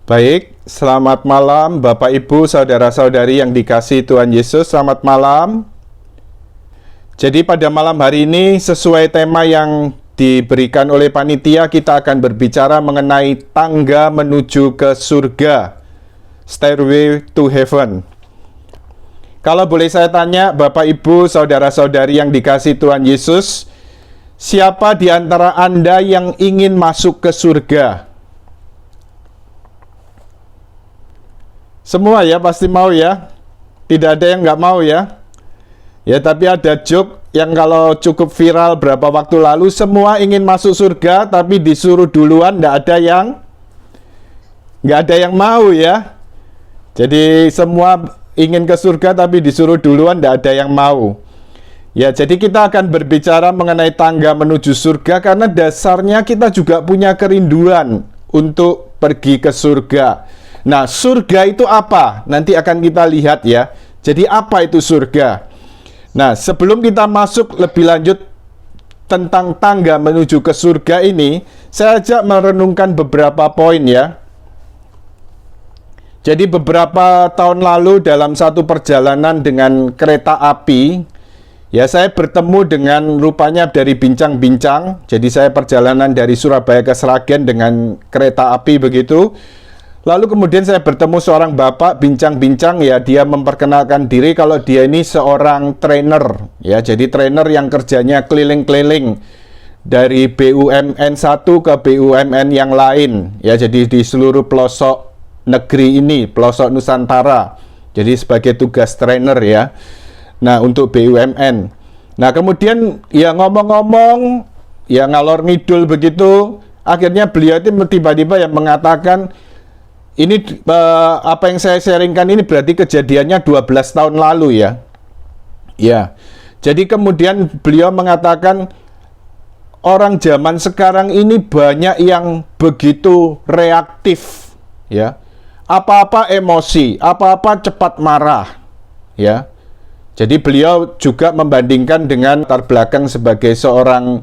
Baik, selamat malam Bapak Ibu, Saudara-saudari yang dikasihi Tuhan Yesus, selamat malam. Jadi pada malam hari ini sesuai tema yang diberikan oleh panitia, kita akan berbicara mengenai tangga menuju ke surga, Stairway to Heaven. Kalau boleh saya tanya Bapak Ibu, Saudara-saudari yang dikasihi Tuhan Yesus, siapa di antara Anda yang ingin masuk ke surga? Semua ya, pasti mau ya. Tidak ada yang nggak mau ya. Ya, tapi ada joke yang kalau cukup viral berapa waktu lalu, semua ingin masuk surga, tapi disuruh duluan, nggak ada yang mau ya. Jadi semua ingin ke surga, tapi disuruh duluan, nggak ada yang mau. Ya, jadi kita akan berbicara mengenai tangga menuju surga, karena dasarnya kita juga punya kerinduan untuk pergi ke surga. Nah, surga itu apa? Nanti akan kita lihat ya. Jadi apa itu surga? Nah, sebelum kita masuk lebih lanjut tentang tangga menuju ke surga ini, saya ajak merenungkan beberapa poin ya. Jadi beberapa tahun lalu dalam satu perjalanan dengan kereta api, ya saya bertemu dengan rupanya dari bincang-bincang. Jadi saya perjalanan dari Surabaya ke Sragen dengan kereta api begitu. Lalu kemudian saya bertemu seorang bapak bincang-bincang ya, dia memperkenalkan diri kalau dia ini seorang trainer ya, jadi trainer yang kerjanya keliling-keliling dari BUMN satu ke BUMN yang lain ya, jadi di seluruh pelosok negeri ini, pelosok Nusantara, jadi sebagai tugas trainer ya. Nah, untuk BUMN. Nah, kemudian ya ngomong-ngomong ya ngalor ngidul begitu, akhirnya beliau itu tiba-tiba yang mengatakan, ini apa yang saya sharingkan ini berarti kejadiannya 12 tahun lalu ya. Ya. Jadi kemudian beliau mengatakan orang zaman sekarang ini banyak yang begitu reaktif ya. Apa-apa emosi, apa-apa cepat marah ya. Jadi beliau juga membandingkan dengan latar belakang sebagai seorang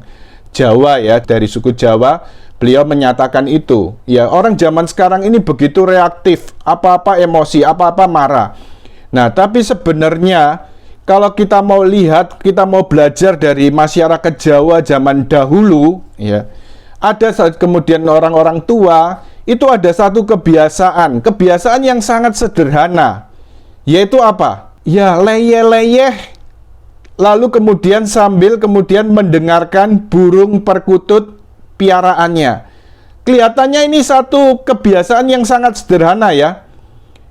Jawa ya, dari suku Jawa. Beliau menyatakan itu, ya orang zaman sekarang ini begitu reaktif, apa-apa emosi, apa-apa marah. Nah, tapi sebenarnya kalau kita mau lihat, kita mau belajar dari masyarakat Jawa zaman dahulu, ya, ada kemudian orang-orang tua, itu ada satu kebiasaan yang sangat sederhana, yaitu apa? Ya, leyeh-leyeh, lalu kemudian sambil kemudian mendengarkan burung perkutut piaraannya. Kelihatannya ini satu kebiasaan yang sangat sederhana ya.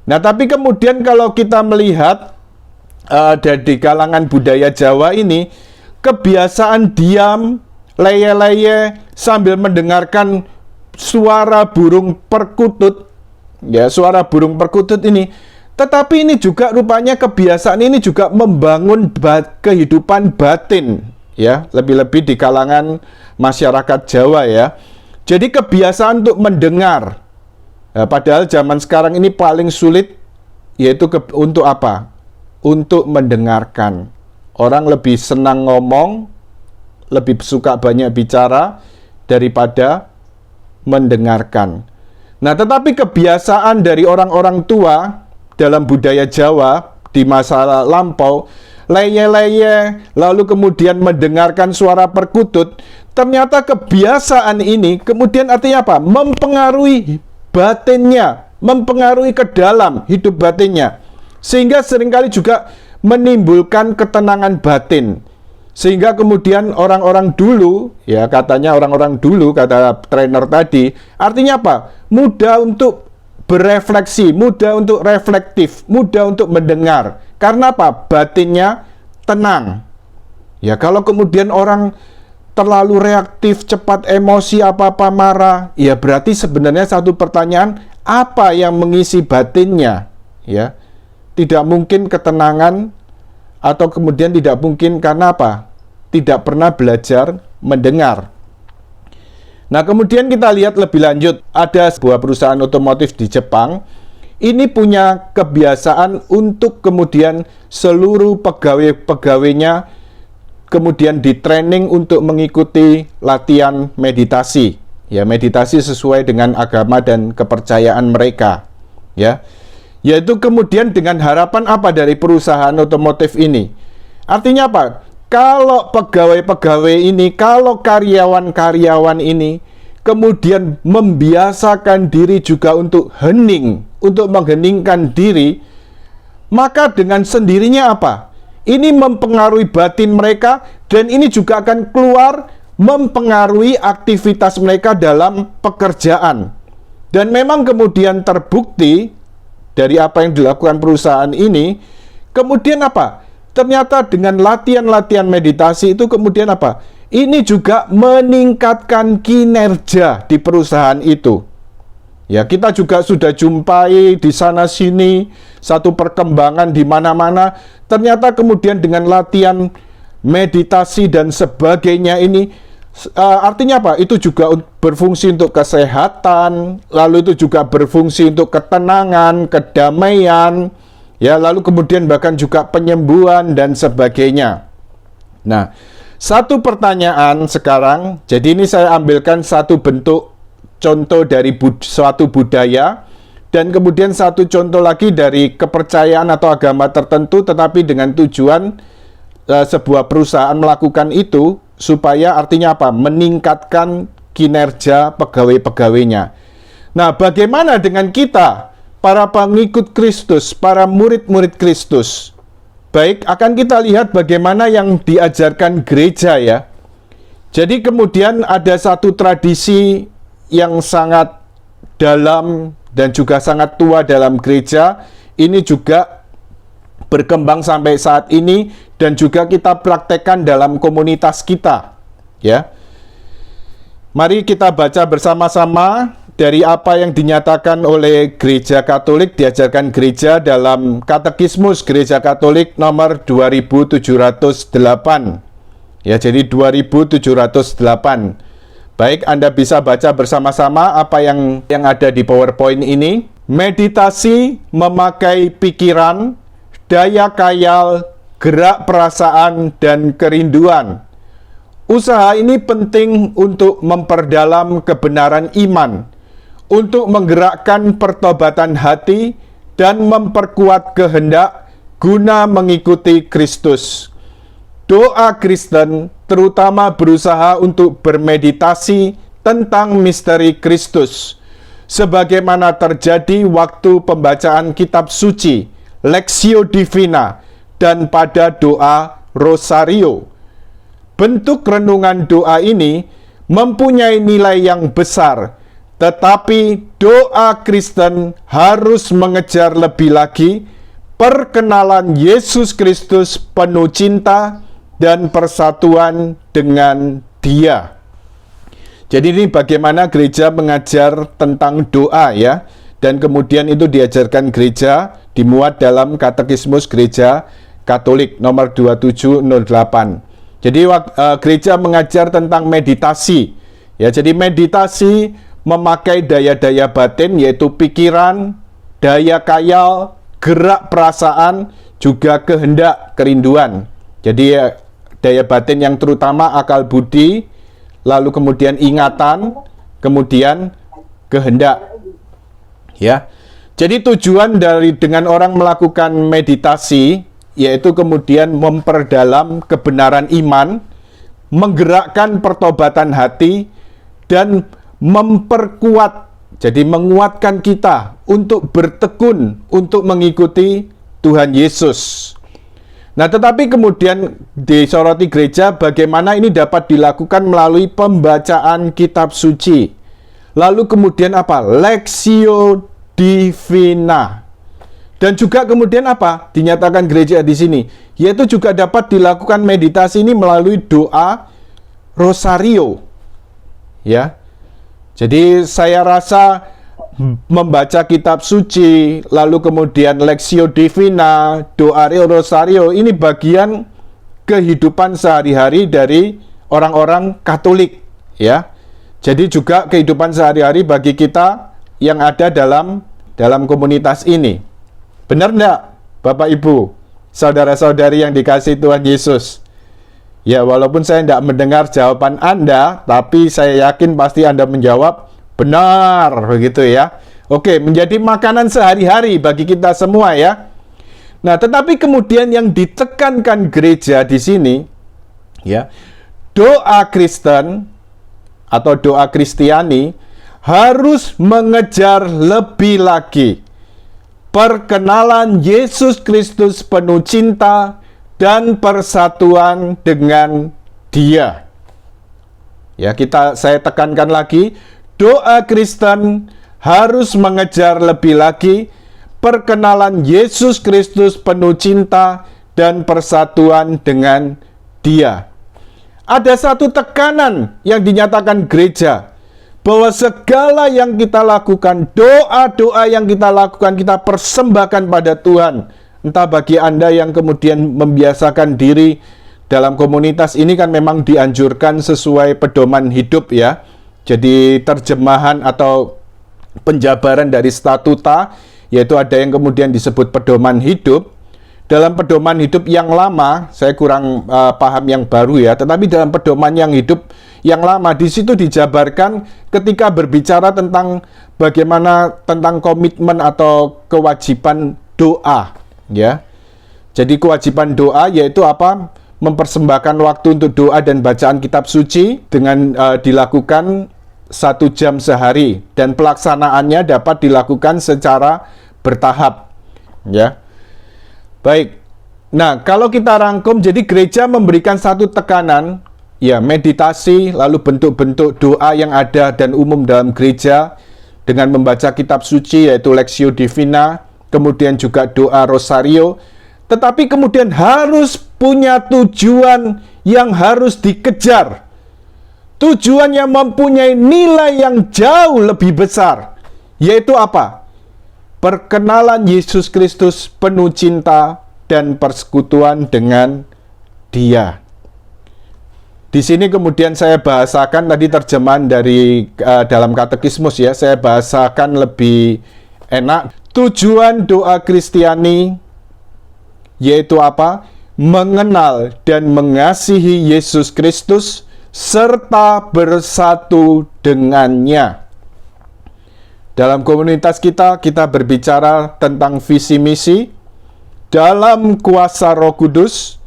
Nah, tapi kemudian kalau kita melihat dari kalangan budaya Jawa ini, kebiasaan diam, leye-leye sambil mendengarkan suara burung perkutut, ya, suara burung perkutut ini. Tetapi ini juga rupanya kebiasaan ini juga membangun kehidupan batin, ya, lebih-lebih di kalangan masyarakat Jawa ya. Jadi kebiasaan untuk mendengar, ya, padahal zaman sekarang ini paling sulit, yaitu untuk apa? Untuk mendengarkan. Orang lebih senang ngomong, lebih suka banyak bicara daripada mendengarkan. Nah, tetapi kebiasaan dari orang-orang tua dalam budaya Jawa di masa lampau, leye-leye, lalu kemudian mendengarkan suara perkutut, ternyata kebiasaan ini kemudian artinya apa? Mempengaruhi batinnya, mempengaruhi ke dalam hidup batinnya, sehingga seringkali juga menimbulkan ketenangan batin. Sehingga kemudian orang-orang dulu, ya katanya orang-orang dulu, kata trainer tadi, artinya apa? Mudah untuk berefleksi, mudah untuk reflektif, mudah untuk mendengar. Karena apa? Batinnya tenang. Ya, kalau kemudian orang terlalu reaktif, cepat emosi, apa-apa marah, ya berarti sebenarnya satu pertanyaan, apa yang mengisi batinnya? Ya, tidak mungkin ketenangan, atau kemudian tidak mungkin karena apa? Tidak pernah belajar mendengar. Nah, kemudian kita lihat lebih lanjut, ada sebuah perusahaan otomotif di Jepang, ini punya kebiasaan untuk kemudian seluruh pegawai-pegawainya kemudian di training untuk mengikuti latihan meditasi. ya meditasi sesuai dengan agama dan kepercayaan mereka, ya. Yaitu kemudian dengan harapan apa dari perusahaan otomotif ini? Artinya apa? Kalau pegawai-pegawai ini, kalau karyawan-karyawan ini kemudian membiasakan diri juga untuk hening, untuk mengheningkan diri, maka dengan sendirinya apa? Ini mempengaruhi batin mereka, dan ini juga akan keluar mempengaruhi aktivitas mereka dalam pekerjaan. Dan memang kemudian terbukti dari apa yang dilakukan perusahaan ini, kemudian apa? Ternyata dengan latihan-latihan meditasi itu kemudian apa? Ini juga meningkatkan kinerja di perusahaan itu. Ya, kita juga sudah jumpai di sana sini satu perkembangan di mana-mana. Ternyata kemudian dengan latihan meditasi dan sebagainya ini artinya apa? Itu juga berfungsi untuk kesehatan, lalu itu juga berfungsi untuk ketenangan, kedamaian, ya, lalu kemudian bahkan juga penyembuhan dan sebagainya. Nah, satu pertanyaan sekarang, jadi ini saya ambilkan satu bentuk contoh dari suatu budaya, dan kemudian satu contoh lagi dari kepercayaan atau agama tertentu, tetapi dengan tujuan sebuah perusahaan melakukan itu supaya artinya apa? Meningkatkan kinerja pegawai-pegawainya. Nah, bagaimana dengan kita, para pengikut Kristus, para murid-murid Kristus? Baik, akan kita lihat bagaimana yang diajarkan gereja, ya. Jadi kemudian ada satu tradisi yang sangat dalam dan juga sangat tua dalam gereja. Ini juga berkembang sampai saat ini dan juga kita praktekkan dalam komunitas kita, ya. Mari kita baca bersama-sama dari apa yang dinyatakan oleh Gereja Katolik, diajarkan gereja dalam Katekismus Gereja Katolik nomor 2708. Ya, jadi 2708. Baik, Anda bisa baca bersama-sama apa yang ada di PowerPoint ini. Meditasi memakai pikiran, daya khayal, gerak perasaan, dan kerinduan. Usaha ini penting untuk memperdalam kebenaran iman, untuk menggerakkan pertobatan hati, dan memperkuat kehendak guna mengikuti Kristus. Doa Kristen terutama berusaha untuk bermeditasi tentang misteri Kristus, sebagaimana terjadi waktu pembacaan kitab suci, Lectio Divina, dan pada doa Rosario. Bentuk renungan doa ini mempunyai nilai yang besar, tetapi doa Kristen harus mengejar lebih lagi perkenalan Yesus Kristus penuh cinta dan persatuan dengan Dia. Jadi ini bagaimana gereja mengajar tentang doa, ya. Dan kemudian itu diajarkan gereja, dimuat dalam Katekismus Gereja Katolik nomor 2708. Jadi gereja mengajar tentang meditasi, ya. Jadi meditasi memakai daya-daya batin, yaitu pikiran, daya khayal, gerak perasaan, juga kehendak, kerinduan. Jadi daya batin yang terutama akal budi, lalu kemudian ingatan, kemudian kehendak. Ya. Jadi tujuan dengan orang melakukan meditasi yaitu kemudian memperdalam kebenaran iman, menggerakkan pertobatan hati, dan memperkuat, jadi menguatkan kita untuk bertekun untuk mengikuti Tuhan Yesus. Nah, tetapi kemudian disoroti gereja bagaimana ini dapat dilakukan melalui pembacaan kitab suci. Lalu kemudian apa? Lectio Divina. Dan juga kemudian apa? Dinyatakan gereja di sini, yaitu juga dapat dilakukan meditasi ini melalui doa Rosario. Ya. Jadi saya rasa membaca kitab suci, lalu kemudian Lectio Divina, doa Rosario, ini bagian kehidupan sehari-hari dari orang-orang Katolik, ya. Jadi juga kehidupan sehari-hari bagi kita yang ada dalam komunitas ini. Benar enggak, Bapak Ibu, saudara-saudari yang dikasihi Tuhan Yesus? Ya, walaupun saya tidak mendengar jawaban Anda, tapi saya yakin pasti Anda menjawab benar, begitu ya. Oke, menjadi makanan sehari-hari bagi kita semua ya. Nah, tetapi kemudian yang ditekankan gereja di sini, ya, doa Kristen atau doa Kristiani harus mengejar lebih lagi perkenalan Yesus Kristus penuh cinta dan persatuan dengan Dia. Ya, saya tekankan lagi, doa Kristen harus mengejar lebih lagi perkenalan Yesus Kristus penuh cinta dan persatuan dengan Dia. Ada satu tekanan yang dinyatakan gereja, bahwa segala yang kita lakukan, doa-doa yang kita lakukan, kita persembahkan pada Tuhan. Entah bagi Anda yang kemudian membiasakan diri dalam komunitas ini, kan memang dianjurkan sesuai pedoman hidup ya. Jadi terjemahan atau penjabaran dari statuta, yaitu ada yang kemudian disebut pedoman hidup. Dalam pedoman hidup yang lama, saya kurang paham yang baru ya, tetapi dalam pedoman yang hidup yang lama, di situ dijabarkan ketika berbicara tentang bagaimana tentang komitmen atau kewajiban doa. Ya, jadi kewajiban doa yaitu apa? Mempersembahkan waktu untuk doa dan bacaan kitab suci dengan dilakukan 1 jam sehari, dan pelaksanaannya dapat dilakukan secara bertahap. Ya, baik. Nah, kalau kita rangkum, jadi gereja memberikan satu tekanan, ya, meditasi, lalu bentuk-bentuk doa yang ada dan umum dalam gereja dengan membaca kitab suci yaitu Lectio Divina, kemudian juga doa rosario, tetapi kemudian harus punya tujuan yang harus dikejar. Tujuan yang mempunyai nilai yang jauh lebih besar, yaitu apa? Perkenalan Yesus Kristus penuh cinta dan persekutuan dengan Dia. Di sini kemudian saya bahasakan tadi terjemahan dari dalam katekismus ya, saya bahasakan lebih enak. Tujuan doa Kristiani yaitu apa? Mengenal dan mengasihi Yesus Kristus serta bersatu dengannya. Dalam komunitas kita berbicara tentang visi misi dalam kuasa Roh Kudus,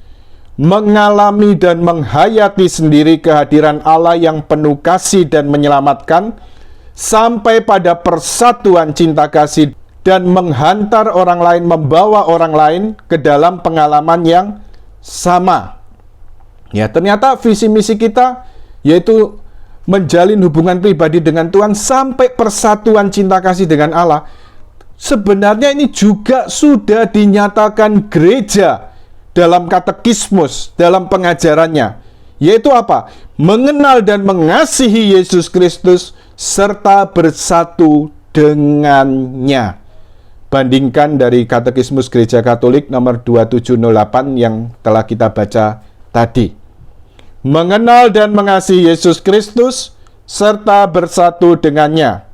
mengalami dan menghayati sendiri kehadiran Allah yang penuh kasih dan menyelamatkan, sampai pada persatuan cinta kasih dan menghantar orang lain, membawa orang lain ke dalam pengalaman yang sama. Ya, ternyata visi misi kita yaitu menjalin hubungan pribadi dengan Tuhan sampai persatuan cinta kasih dengan Allah. Sebenarnya ini juga sudah dinyatakan gereja dalam katekismus, dalam pengajarannya, yaitu apa? Mengenal dan mengasihi Yesus Kristus serta bersatu dengannya. Bandingkan dari Katekismus Gereja Katolik nomor 2708 yang telah kita baca tadi. Mengenal dan mengasihi Yesus Kristus serta bersatu dengannya.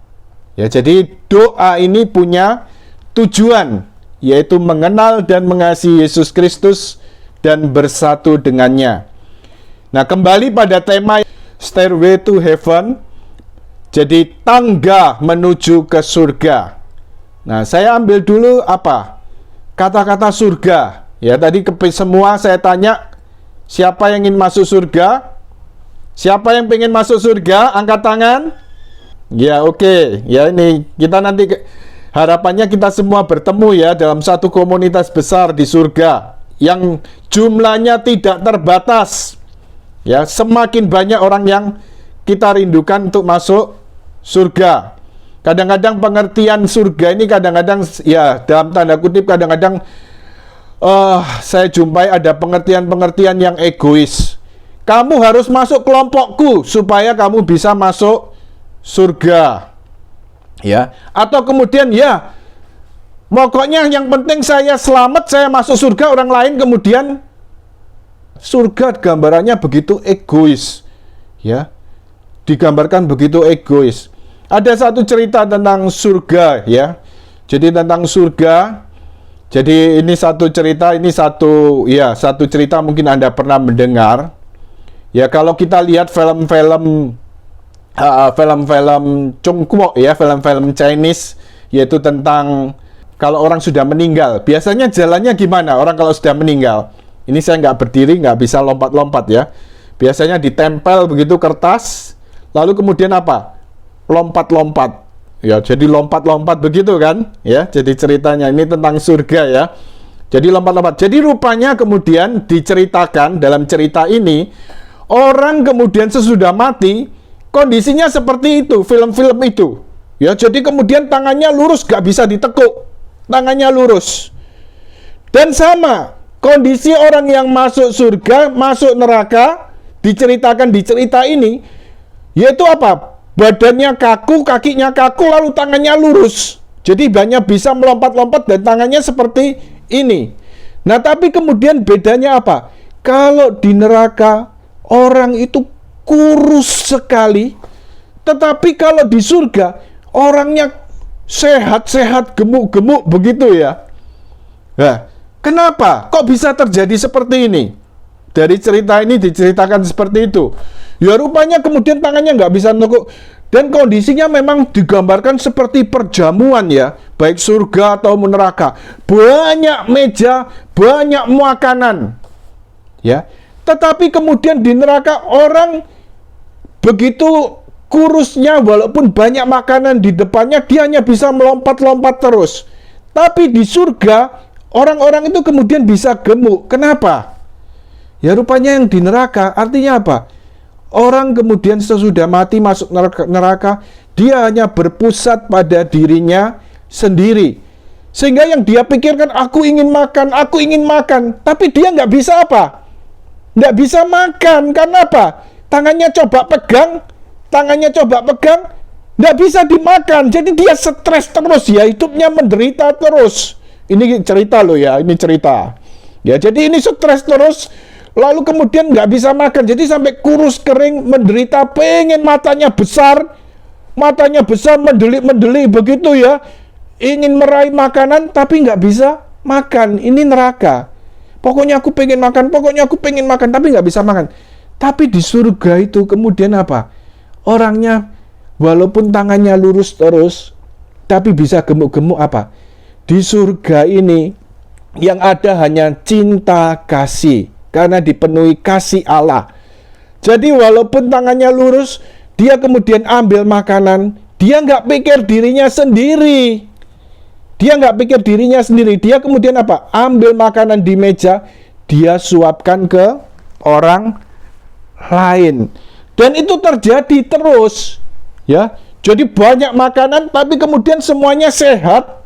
Ya, jadi doa ini punya tujuan, yaitu mengenal dan mengasihi Yesus Kristus dan bersatu dengannya. Nah, kembali pada tema Stairway to Heaven, jadi tangga menuju ke surga. Nah, saya ambil dulu apa? Kata-kata surga. Ya, tadi semua saya tanya, siapa yang ingin masuk surga? Siapa yang pengen masuk surga? Angkat tangan. Ya, oke. Ya, ini kita nanti harapannya kita semua bertemu ya dalam satu komunitas besar di surga yang jumlahnya tidak terbatas. Ya, semakin banyak orang yang kita rindukan untuk masuk surga. Kadang-kadang pengertian surga ini kadang-kadang ya dalam tanda kutip kadang-kadang saya jumpai ada pengertian-pengertian yang egois. Kamu harus masuk kelompokku supaya kamu bisa masuk surga. Ya, atau kemudian ya pokoknya yang penting saya selamat, saya masuk surga, orang lain kemudian surga gambarannya begitu egois. Ya. Digambarkan begitu egois. Ada satu cerita tentang surga ya. Jadi tentang surga. Jadi ini satu cerita, ini satu cerita mungkin Anda pernah mendengar. Ya kalau kita lihat film-film Chongguo ya, film-film Chinese, yaitu tentang kalau orang sudah meninggal, biasanya jalannya gimana orang kalau sudah meninggal? Ini saya nggak berdiri, nggak bisa lompat-lompat ya. Biasanya ditempel begitu kertas, lalu kemudian apa? Lompat-lompat. Ya, jadi lompat-lompat begitu kan? Ya, jadi ceritanya ini tentang surga ya. Jadi lompat-lompat. Jadi rupanya kemudian diceritakan dalam cerita ini, orang kemudian sesudah mati, kondisinya seperti itu, film-film itu. Ya, jadi kemudian tangannya lurus, gak bisa ditekuk. Tangannya lurus. Dan sama, kondisi orang yang masuk surga, masuk neraka, diceritakan di cerita ini, yaitu apa? Badannya kaku, kakinya kaku, lalu tangannya lurus. Jadi banyak bisa melompat-lompat dan tangannya seperti ini. Nah, tapi kemudian bedanya apa? Kalau di neraka, orang itu kurus sekali, tetapi kalau di surga orangnya sehat-sehat, gemuk-gemuk begitu ya. Nah, kenapa? Kok bisa terjadi seperti ini? Dari cerita ini diceritakan seperti itu. Ya rupanya kemudian tangannya nggak bisa nekuk. Dan kondisinya memang digambarkan seperti perjamuan ya, baik surga atau neraka. Banyak meja, banyak makanan. Ya. Tetapi kemudian di neraka orang begitu kurusnya, walaupun banyak makanan di depannya, dia hanya bisa melompat-lompat terus. Tapi di surga, orang-orang itu kemudian bisa gemuk. Kenapa? Ya rupanya yang di neraka, artinya apa? Orang kemudian sesudah mati masuk neraka, dia hanya berpusat pada dirinya sendiri. Sehingga yang dia pikirkan, aku ingin makan, aku ingin makan. Tapi dia nggak bisa apa? Nggak bisa makan, karena apa? Tangannya coba pegang, nggak bisa dimakan. Jadi dia stres terus ya, hidupnya menderita terus. Ini cerita loh ya, ini cerita. Ya, jadi ini stres terus, lalu kemudian nggak bisa makan. Jadi sampai kurus kering, menderita, pengen matanya besar, mendeli begitu ya. Ingin meraih makanan, tapi nggak bisa makan. Ini neraka. Pokoknya aku pengen makan, tapi nggak bisa makan. Tapi di surga itu kemudian apa? Orangnya walaupun tangannya lurus terus, tapi bisa gemuk-gemuk apa? Di surga ini yang ada hanya cinta kasih, karena dipenuhi kasih Allah. Jadi walaupun tangannya lurus, dia kemudian ambil makanan, dia nggak pikir dirinya sendiri. Dia kemudian apa? Ambil makanan di meja, dia suapkan ke orang lain. Dan itu terjadi terus. Ya, jadi banyak makanan, tapi kemudian semuanya sehat.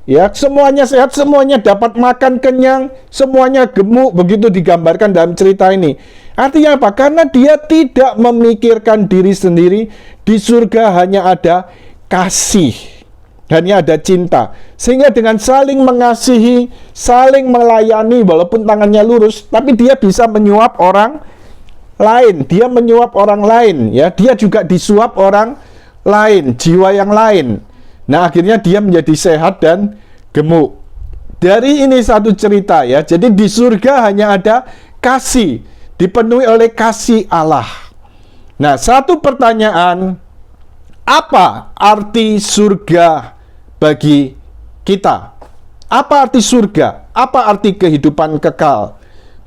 Ya, semuanya sehat, semuanya dapat makan kenyang, semuanya gemuk, begitu digambarkan dalam cerita ini. Artinya apa? Karena dia tidak memikirkan diri sendiri, di surga hanya ada kasih, hanya ada cinta. Sehingga dengan saling mengasihi, saling melayani, walaupun tangannya lurus, tapi dia bisa menyuap orang lain, ya, dia juga disuap orang lain, jiwa yang lain. Nah, akhirnya dia menjadi sehat dan gemuk. Dari ini satu cerita ya. Jadi di surga hanya ada kasih, dipenuhi oleh kasih Allah. Nah, satu pertanyaan, apa arti surga bagi kita? Apa arti surga? Apa arti kehidupan kekal?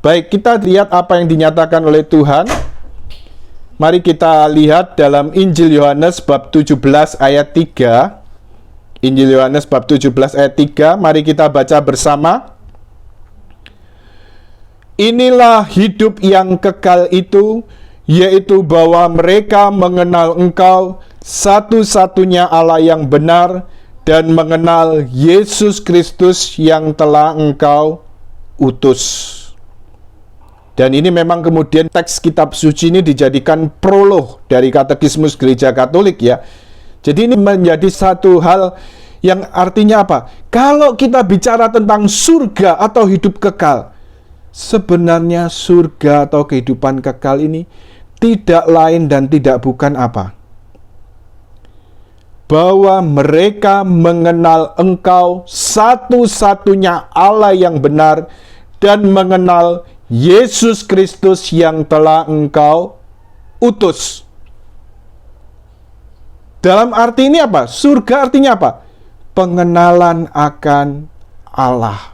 Baik, kita lihat apa yang dinyatakan oleh Tuhan. Mari kita lihat dalam Injil Yohanes bab 17 ayat 3. Injil Yohanes bab 17 ayat 3, mari kita baca bersama. Inilah hidup yang kekal itu, yaitu bahwa mereka mengenal Engkau, satu-satunya Allah yang benar, dan mengenal Yesus Kristus yang telah Engkau utus. Dan ini memang kemudian teks kitab suci ini dijadikan prolog dari Katekismus Gereja Katolik ya. Jadi ini menjadi satu hal yang artinya apa? Kalau kita bicara tentang surga atau hidup kekal, sebenarnya surga atau kehidupan kekal ini tidak lain dan tidak bukan apa? Bahwa mereka mengenal Engkau, satu-satunya Allah yang benar, dan mengenal Yesus Kristus yang telah engkau utus. Dalam arti ini apa? Surga artinya apa? Pengenalan akan Allah.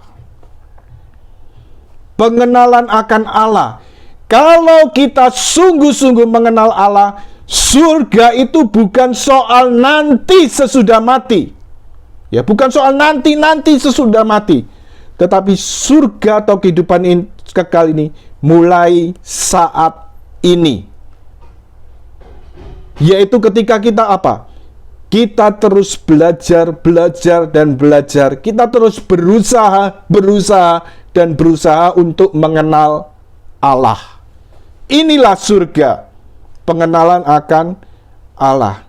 Pengenalan akan Allah. Kalau kita sungguh-sungguh mengenal Allah, surga itu bukan soal nanti sesudah mati. Ya, bukan soal nanti sesudah mati. Tetapi surga atau kehidupan kekal ini mulai saat ini. Yaitu ketika kita apa? Kita terus belajar dan belajar. Kita terus berusaha dan berusaha untuk mengenal Allah. Inilah surga, pengenalan akan Allah.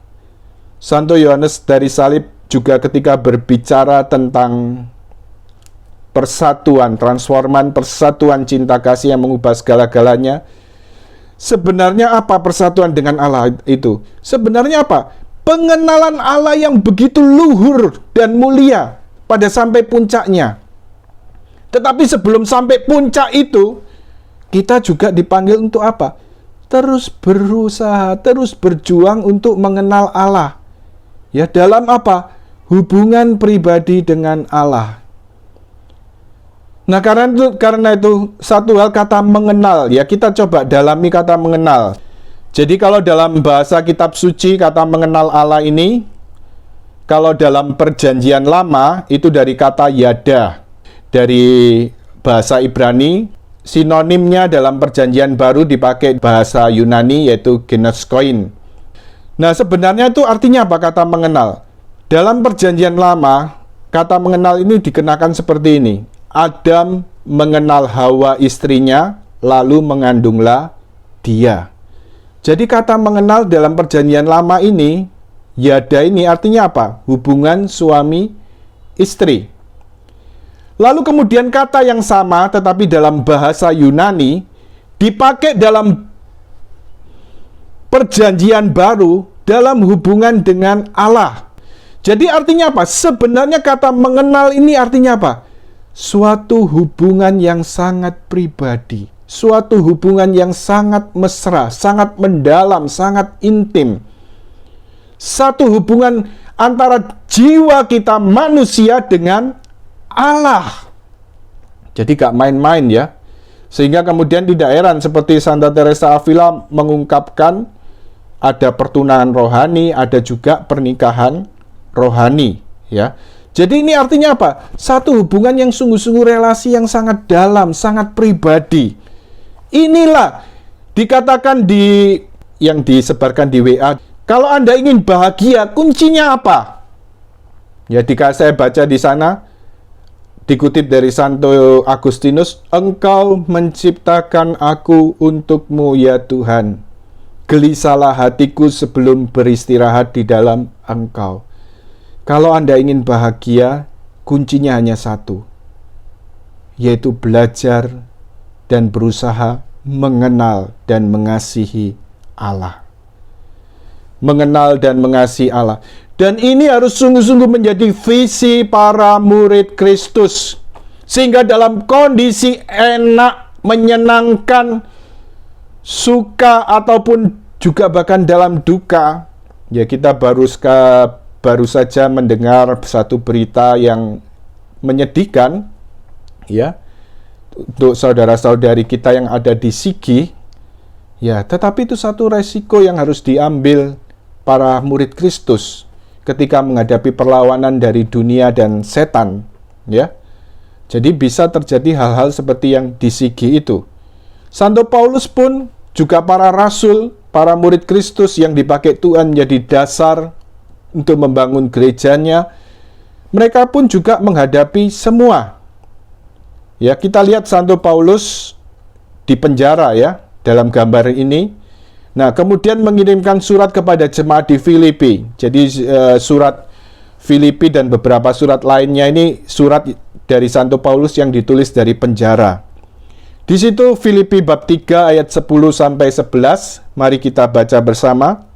Santo Yohanes dari Salib juga ketika berbicara tentang persatuan, transforman, persatuan cinta kasih yang mengubah segala-galanya. Sebenarnya apa persatuan dengan Allah itu? Sebenarnya apa? Pengenalan Allah yang begitu luhur dan mulia pada sampai puncaknya. Tetapi sebelum sampai puncak itu, kita juga dipanggil untuk apa? Terus berusaha, terus berjuang untuk mengenal Allah. Ya, dalam apa? Hubungan pribadi dengan Allah. Nah, karena itu satu hal kata mengenal, ya kita coba dalami kata mengenal. Jadi kalau dalam bahasa kitab suci kata mengenal Allah ini, kalau dalam perjanjian lama itu dari kata yada, dari bahasa Ibrani, sinonimnya dalam perjanjian baru dipakai bahasa Yunani yaitu genoskoin. Nah, sebenarnya itu artinya apa kata mengenal? Dalam perjanjian lama, kata mengenal ini dikenakan seperti ini. Adam mengenal Hawa istrinya, lalu mengandunglah dia. Jadi kata mengenal dalam perjanjian lama ini, yada ini artinya apa? Hubungan suami istri. Lalu kemudian kata yang sama tetapi dalam bahasa Yunani dipakai dalam perjanjian baru dalam hubungan dengan Allah. Jadi artinya apa? Sebenarnya kata mengenal ini artinya apa? Suatu hubungan yang sangat pribadi, suatu hubungan yang sangat mesra, sangat mendalam, sangat intim. Satu hubungan antara jiwa kita manusia dengan Allah. Jadi gak main-main ya. Sehingga kemudian tidak heran seperti Santa Teresa Avila mengungkapkan ada pertunangan rohani, ada juga pernikahan rohani ya. Jadi ini artinya apa? Satu hubungan yang sungguh-sungguh relasi yang sangat dalam, sangat pribadi. Inilah dikatakan yang disebarkan di WA. Kalau Anda ingin bahagia, kuncinya apa? Ya, saya baca di sana, dikutip dari Santo Agustinus, Engkau menciptakan aku untukmu ya Tuhan. Gelisahlah hatiku sebelum beristirahat di dalam Engkau. Kalau Anda ingin bahagia, kuncinya hanya satu, yaitu belajar dan berusaha mengenal dan mengasihi Allah. Mengenal dan mengasihi Allah. Dan ini harus sungguh-sungguh menjadi visi para murid Kristus. Sehingga dalam kondisi enak, menyenangkan, suka ataupun juga bahkan dalam duka, ya kita baru saja mendengar satu berita yang menyedihkan ya untuk saudara-saudari kita yang ada di Sigi ya, tetapi itu satu resiko yang harus diambil para murid Kristus ketika menghadapi perlawanan dari dunia dan setan ya. Jadi bisa terjadi hal-hal seperti yang di Sigi itu. Santo Paulus pun juga para rasul, para murid Kristus yang dipakai Tuhan menjadi dasar untuk membangun gerejanya, mereka pun juga menghadapi semua. Ya, kita lihat Santo Paulus di penjara ya, dalam gambar ini. Nah, kemudian mengirimkan surat kepada jemaat di Filipi. Jadi surat Filipi dan beberapa surat lainnya ini surat dari Santo Paulus yang ditulis dari penjara. Di situ Filipi bab 3 ayat 10 sampai 11, mari kita baca bersama.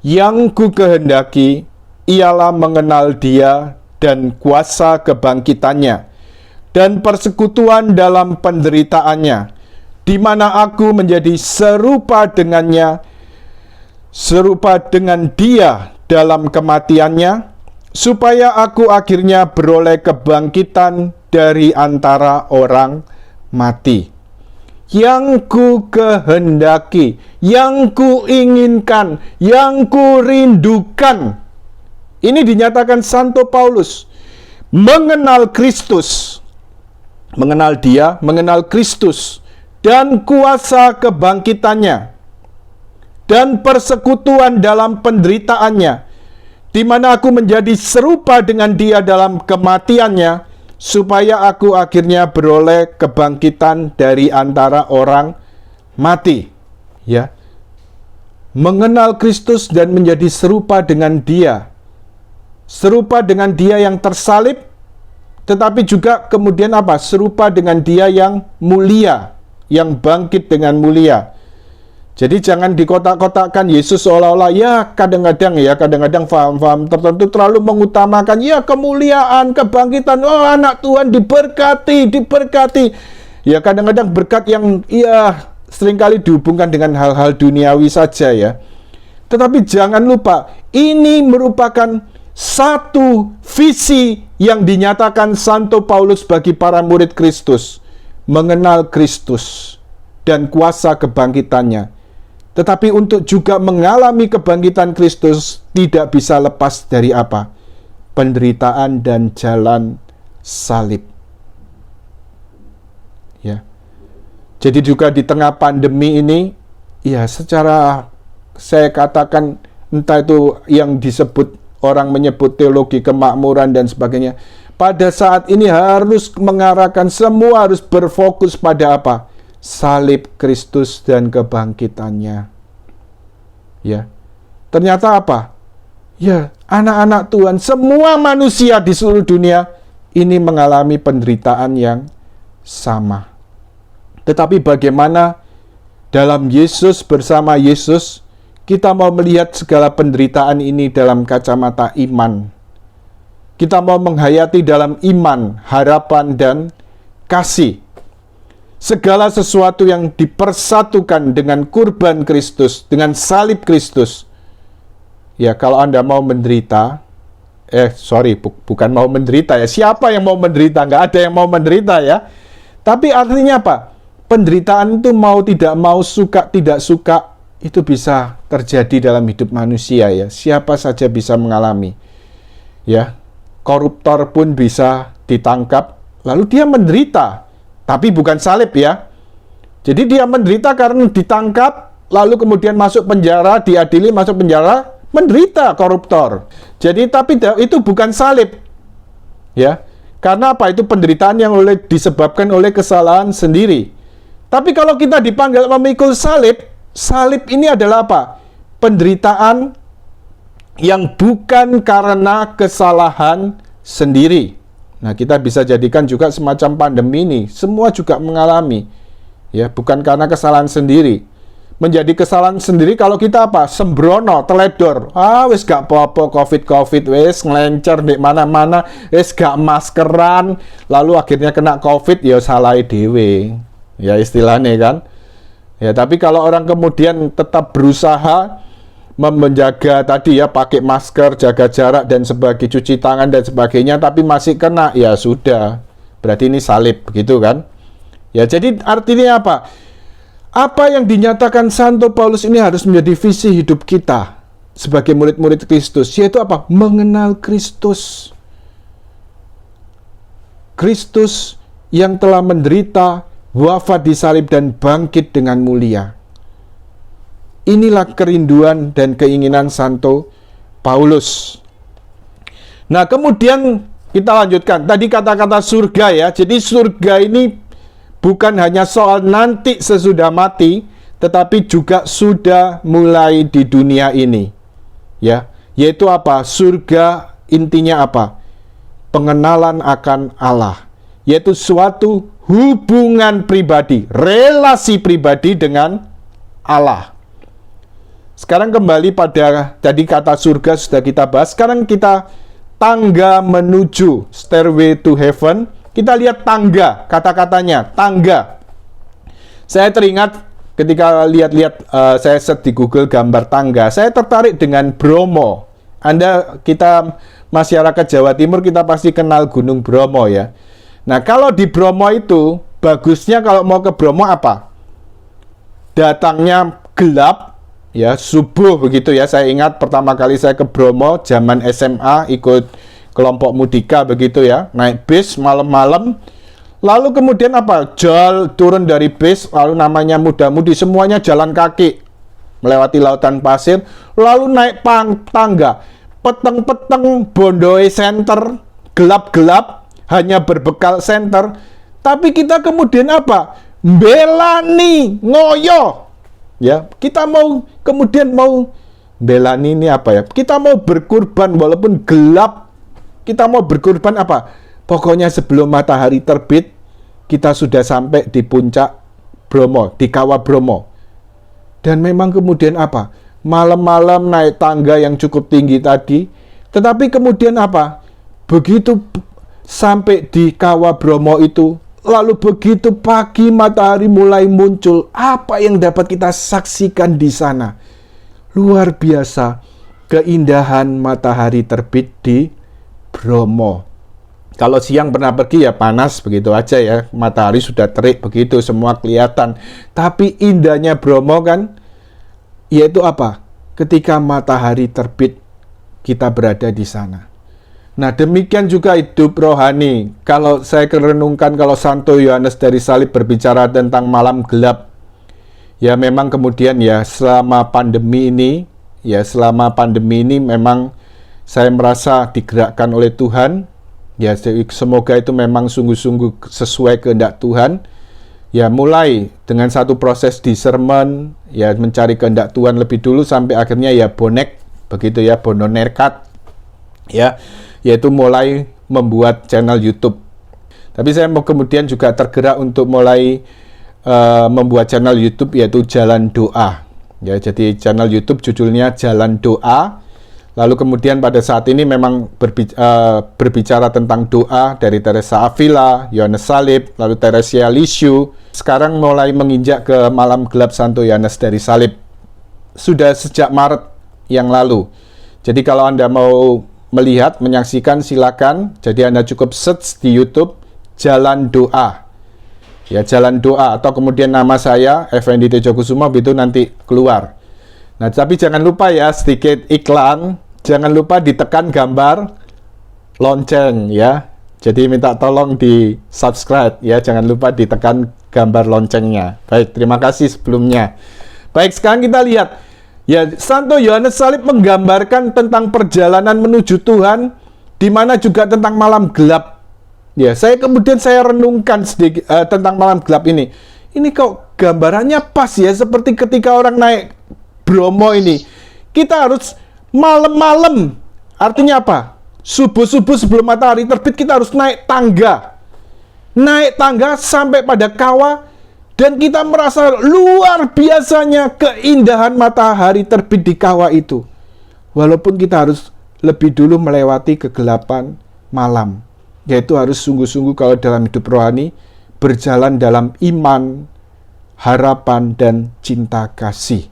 Yang ku kehendaki ialah mengenal Dia dan kuasa kebangkitannya dan persekutuan dalam penderitaannya, di mana aku menjadi serupa dengannya, serupa dengan Dia dalam kematiannya, supaya aku akhirnya beroleh kebangkitan dari antara orang mati. Yang ku kehendaki, yang ku inginkan, yang ku rindukan. Ini dinyatakan Santo Paulus. Mengenal Kristus, mengenal Dia, mengenal Kristus, dan kuasa kebangkitannya, dan persekutuan dalam penderitaannya, di mana aku menjadi serupa dengan Dia dalam kematiannya, supaya aku akhirnya beroleh kebangkitan dari antara orang mati. Ya, mengenal Kristus dan menjadi serupa dengan Dia, serupa dengan Dia yang tersalib, tetapi juga kemudian apa? Serupa dengan Dia yang mulia, yang bangkit dengan mulia. Jadi jangan dikotak-kotakkan Yesus seolah-olah kadang-kadang faham-faham tertentu terlalu mengutamakan kemuliaan, kebangkitan. Oh, anak Tuhan diberkati. Ya, kadang-kadang berkat yang seringkali dihubungkan dengan hal-hal duniawi saja ya. Tetapi jangan lupa, ini merupakan satu visi yang dinyatakan Santo Paulus bagi para murid Kristus. Mengenal Kristus dan kuasa kebangkitannya. Tetapi untuk juga mengalami kebangkitan Kristus tidak bisa lepas dari apa? Penderitaan dan jalan salib. Ya. Jadi juga di tengah pandemi ini, ya secara saya katakan entah itu yang disebut orang menyebut teologi kemakmuran dan sebagainya. Pada saat ini harus mengarahkan semua harus berfokus pada apa? Salib Kristus dan kebangkitannya. Ya. Ternyata apa? Ya, anak-anak Tuhan, semua manusia di seluruh dunia ini mengalami penderitaan yang sama. Tetapi bagaimana dalam Yesus, bersama Yesus, kita mau melihat segala penderitaan ini dalam kacamata iman. Kita mau menghayati dalam iman, harapan, dan kasih. Segala sesuatu yang dipersatukan dengan kurban Kristus, dengan salib Kristus. Ya, kalau Anda mau menderita, bukan mau menderita ya. Siapa yang mau menderita? Nggak ada yang mau menderita ya. Tapi artinya apa? Penderitaan itu mau tidak mau, suka tidak suka, itu bisa terjadi dalam hidup manusia ya. Siapa saja bisa mengalami. Ya, koruptor pun bisa ditangkap, lalu dia menderita. Tapi bukan salib ya. Jadi dia menderita karena ditangkap, lalu kemudian masuk penjara, diadili masuk penjara, menderita koruptor. Jadi tapi itu bukan salib. Ya. Karena apa? Itu penderitaan yang disebabkan oleh kesalahan sendiri. Tapi kalau kita dipanggil memikul salib, salib ini adalah apa? Penderitaan yang bukan karena kesalahan sendiri. Nah, kita bisa jadikan juga semacam pandemi ini. Semua juga mengalami. Ya, bukan karena kesalahan sendiri. Menjadi kesalahan sendiri kalau kita apa? Sembrono, teledor. Wis gak apa-apa COVID, wis ngelencer di mana-mana, wis gak maskeran, lalu akhirnya kena COVID, ya salah dhewe. Ya istilahnya kan. Ya, tapi kalau orang kemudian tetap berusaha menjaga tadi ya, pakai masker, jaga jarak dan sebagainya, cuci tangan dan sebagainya, tapi masih kena, ya sudah, berarti ini salib, begitu kan? Ya, jadi artinya apa? Apa yang dinyatakan Santo Paulus ini harus menjadi visi hidup kita sebagai murid-murid Kristus, yaitu apa? Mengenal Kristus. Kristus yang telah menderita, wafat di salib dan bangkit dengan mulia. Inilah kerinduan dan keinginan Santo Paulus. Nah, kemudian kita lanjutkan. Tadi kata-kata surga ya. Jadi surga ini bukan hanya soal nanti sesudah mati, tetapi juga sudah mulai di dunia ini. Ya, yaitu apa? Surga intinya apa? Pengenalan akan Allah. Yaitu suatu hubungan pribadi, relasi pribadi dengan Allah. Sekarang kembali pada tadi kata surga sudah kita bahas. Sekarang kita tangga menuju, stairway to heaven. Kita lihat tangga, kata-katanya tangga. Saya teringat ketika lihat-lihat saya search di Google gambar tangga, saya tertarik dengan Bromo. Kita masyarakat Jawa Timur kita pasti kenal Gunung Bromo ya. Nah, kalau di Bromo itu bagusnya kalau mau ke Bromo apa? Datangnya gelap ya, subuh begitu ya. Saya ingat pertama kali saya ke Bromo zaman SMA ikut kelompok Mudika begitu ya, naik bis malam-malam. Lalu kemudian apa? Turun dari bis, lalu namanya muda-mudi semuanya jalan kaki melewati lautan pasir, lalu naik tangga, peteng-peteng Bondoe Center, gelap-gelap, hanya berbekal senter. Tapi kita kemudian apa? Belani, ngoyo. Ya, kita kemudian mau belani ini apa ya? Kita mau berkurban walaupun gelap. Kita mau berkurban apa? Pokoknya sebelum matahari terbit, kita sudah sampai di puncak Bromo, di Kawah Bromo. Dan memang kemudian apa? Malam-malam naik tangga yang cukup tinggi tadi. Tetapi kemudian apa? Begitu sampai di Kawah Bromo itu, lalu begitu pagi matahari mulai muncul, apa yang dapat kita saksikan di sana? Luar biasa keindahan matahari terbit di Bromo. Kalau siang pernah pergi ya panas begitu aja ya, matahari sudah terik begitu, semua kelihatan. Tapi indahnya Bromo kan, yaitu apa? Ketika matahari terbit, kita berada di sana. Nah, demikian juga hidup rohani. Kalau saya kerenungkan, kalau Santo Yohanes dari Salib berbicara tentang malam gelap, ya memang kemudian ya selama pandemi ini memang saya merasa digerakkan oleh Tuhan. Ya, semoga itu memang sungguh-sungguh sesuai kehendak Tuhan. Ya, mulai dengan satu proses discernment, ya mencari kehendak Tuhan lebih dulu sampai akhirnya ya bonek, begitu ya, bono nekat. Ya, yaitu mulai membuat channel YouTube. Tapi saya mau kemudian juga tergerak untuk mulai membuat channel YouTube yaitu Jalan Doa. Ya, jadi channel YouTube judulnya Jalan Doa. Lalu kemudian pada saat ini memang berbicara tentang doa dari Teresa Avila, Yohanes Salib, lalu Teresia Lisieux. Sekarang mulai menginjak ke malam gelap Santo Yohanes dari Salib. Sudah sejak Maret yang lalu. Jadi kalau Anda mau melihat, menyaksikan silakan. Jadi Anda cukup search di YouTube Jalan Doa. Ya, Jalan Doa atau kemudian nama saya Effendi Tejokusumo itu nanti keluar. Nah, tapi jangan lupa ya, sedikit iklan, jangan lupa ditekan gambar lonceng ya. Jadi minta tolong di subscribe ya, jangan lupa ditekan gambar loncengnya. Baik, terima kasih sebelumnya. Baik, sekarang kita lihat. Ya, Santo Yohanes Salib menggambarkan tentang perjalanan menuju Tuhan, di mana juga tentang malam gelap. Ya, saya renungkan sedikit tentang malam gelap ini. Ini kok gambarannya pas ya, seperti ketika orang naik Bromo ini. Kita harus malam-malam. Artinya apa? Subuh-subuh sebelum matahari terbit kita harus naik tangga. Naik tangga sampai pada kawah. Dan kita merasa luar biasanya keindahan matahari terbit di kawah itu. Walaupun kita harus lebih dulu melewati kegelapan malam. Yaitu harus sungguh-sungguh kalau dalam hidup rohani berjalan dalam iman, harapan, dan cinta kasih.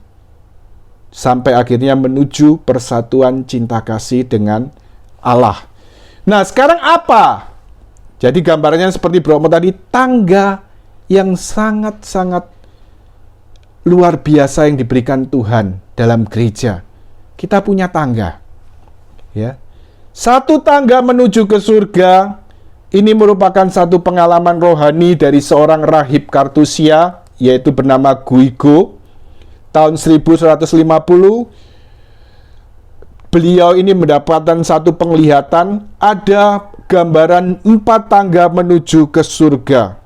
Sampai akhirnya menuju persatuan cinta kasih dengan Allah. Nah, sekarang apa? Jadi gambarnya seperti Bromo tadi, tangga yang sangat-sangat luar biasa yang diberikan Tuhan dalam gereja. Kita punya tangga. Ya. Satu tangga menuju ke surga. Ini merupakan satu pengalaman rohani dari seorang rahib Kartusia, yaitu bernama Guigo. Tahun 1150, beliau ini mendapatkan satu penglihatan, ada gambaran 4 tangga menuju ke surga.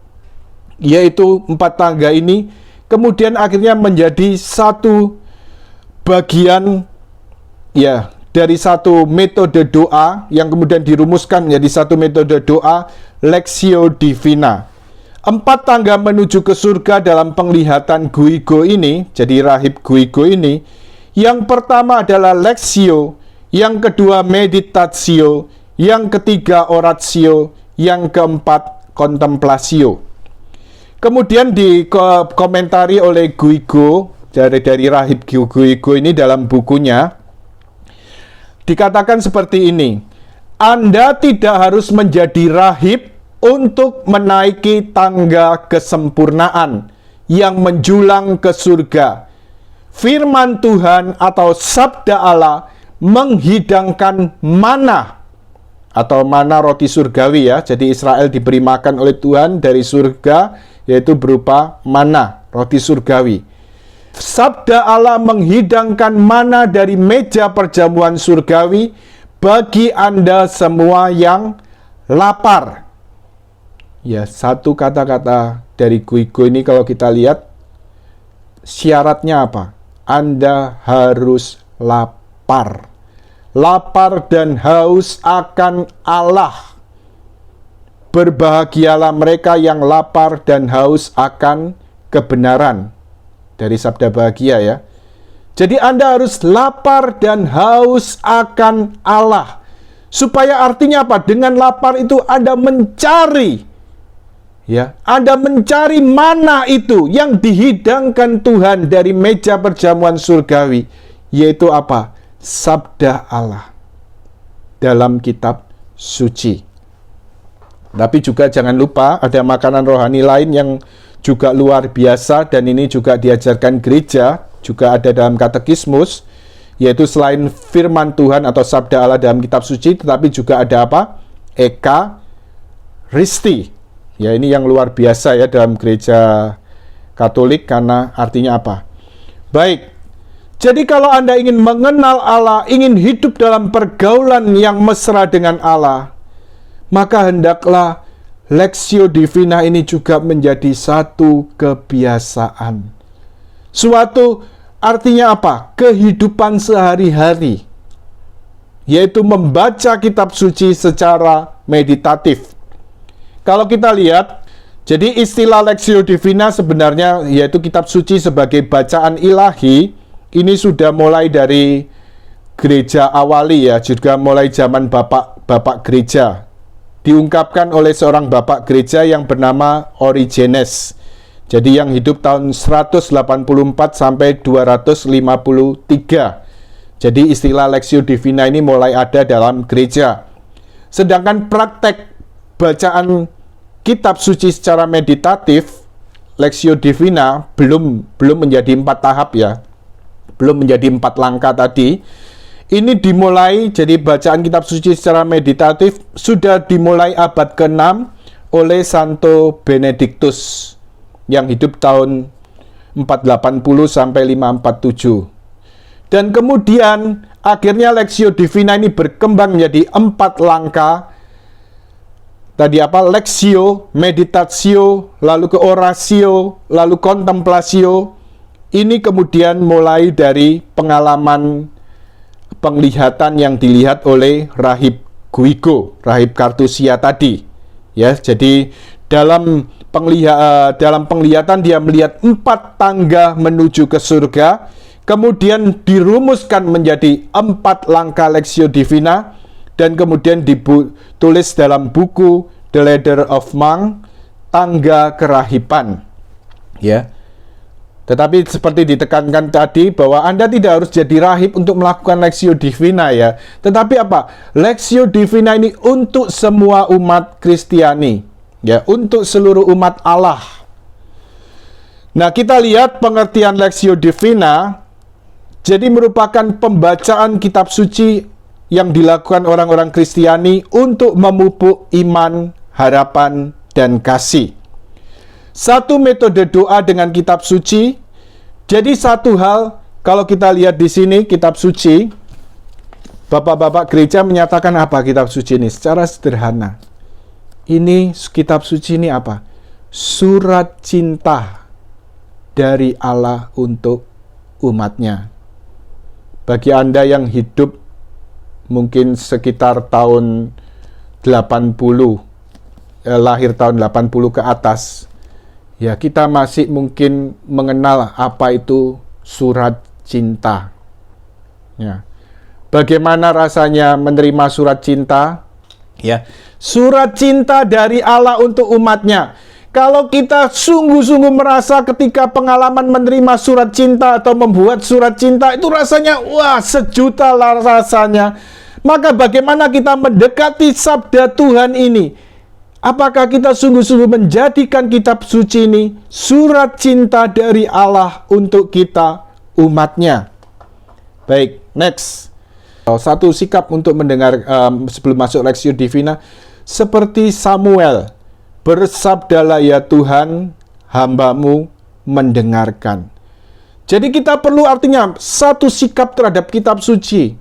Yaitu 4 tangga ini kemudian akhirnya menjadi satu bagian ya dari satu metode doa yang kemudian dirumuskan menjadi satu metode doa, Lectio Divina. 4 tangga menuju ke surga dalam penglihatan Guigo ini, jadi rahib Guigo ini, yang pertama adalah Lectio, yang kedua Meditatio, yang ketiga Oratio, yang keempat Contemplatio. Kemudian dikomentari oleh Guigo dari Rahib Guigo ini dalam bukunya, dikatakan seperti ini: Anda tidak harus menjadi rahib untuk menaiki tangga kesempurnaan yang menjulang ke surga. Firman Tuhan atau sabda Allah menghidangkan mana, atau mana roti surgawi ya. Jadi Israel diberi makan oleh Tuhan dari surga, yaitu berupa mana, roti surgawi. Sabda Allah menghidangkan mana dari meja perjamuan surgawi bagi Anda semua yang lapar. Ya, satu kata-kata dari Guigo ini kalau kita lihat, syaratnya apa? Anda harus lapar. Lapar dan haus akan Allah. Berbahagialah mereka yang lapar dan haus akan kebenaran. Dari sabda bahagia ya. Jadi Anda harus lapar dan haus akan Allah. Supaya artinya apa? Dengan lapar itu Anda mencari, ya, Anda mencari mana itu yang dihidangkan Tuhan dari meja perjamuan surgawi, yaitu apa? Sabda Allah dalam kitab suci. Tapi juga jangan lupa ada makanan rohani lain yang juga luar biasa, dan ini juga diajarkan gereja, juga ada dalam katekismus, yaitu selain firman Tuhan atau sabda Allah dalam kitab suci, tetapi juga ada apa? Eka Risti. Ya, ini yang luar biasa ya dalam gereja Katolik, karena artinya apa? Baik, jadi kalau Anda ingin mengenal Allah, ingin hidup dalam pergaulan yang mesra dengan Allah, maka hendaklah Lectio Divina ini juga menjadi satu kebiasaan. Suatu artinya apa? Kehidupan sehari-hari, yaitu membaca kitab suci secara meditatif. Kalau kita lihat, jadi istilah Lectio Divina sebenarnya yaitu kitab suci sebagai bacaan ilahi, ini sudah mulai dari gereja awali ya, juga mulai zaman bapak gereja. Diungkapkan oleh seorang bapak gereja yang bernama Origenes. Jadi yang hidup tahun 184 sampai 253. Jadi istilah Lectio Divina ini mulai ada dalam gereja. Sedangkan praktek bacaan kitab suci secara meditatif, Lectio Divina belum menjadi 4 tahap ya. Belum menjadi 4 langkah tadi. Ini dimulai, jadi bacaan kitab suci secara meditatif sudah dimulai abad ke-6 oleh Santo Benedictus yang hidup tahun 480 sampai 547. Dan kemudian akhirnya Lectio Divina ini berkembang menjadi 4 langkah. Tadi apa? Lectio, meditatio, lalu ke oratio, lalu contemplatio. Ini kemudian mulai dari pengalaman penglihatan yang dilihat oleh Rahib Guigo, Rahib Kartusia tadi. Ya, jadi dalam penglihatan dia melihat 4 tangga menuju ke surga, kemudian dirumuskan menjadi 4 langkah Lectio Divina, dan kemudian ditulis dalam buku The Ladder of Monk, Tangga Kerahiban. Ya. Tetapi seperti ditekankan tadi bahwa Anda tidak harus jadi rahib untuk melakukan Lectio Divina ya. Tetapi apa? Lectio Divina ini untuk semua umat Kristiani, ya, untuk seluruh umat Allah. Nah, kita lihat pengertian Lectio Divina jadi merupakan pembacaan kitab suci yang dilakukan orang-orang Kristiani untuk memupuk iman, harapan, dan kasih. Satu metode doa dengan kitab suci. Jadi satu hal, kalau kita lihat di sini kitab suci, bapak-bapak gereja menyatakan apa kitab suci ini? Secara sederhana, ini kitab suci ini apa? Surat cinta dari Allah untuk umatnya. Bagi Anda yang hidup mungkin sekitar tahun 80, lahir tahun 80 ke atas, ya, kita masih mungkin mengenal apa itu surat cinta. Ya. Bagaimana rasanya menerima surat cinta? Ya, surat cinta dari Allah untuk umatnya. Kalau kita sungguh-sungguh merasa ketika pengalaman menerima surat cinta atau membuat surat cinta itu rasanya wah sejuta lah rasanya. Maka bagaimana kita mendekati sabda Tuhan ini? Apakah kita sungguh-sungguh menjadikan kitab suci ini surat cinta dari Allah untuk kita umatnya? Baik, next. Satu sikap untuk mendengar sebelum masuk Lectio Divina, seperti Samuel. Bersabdalah ya Tuhan, hamba-Mu mendengarkan. Jadi kita perlu artinya satu sikap terhadap kitab suci.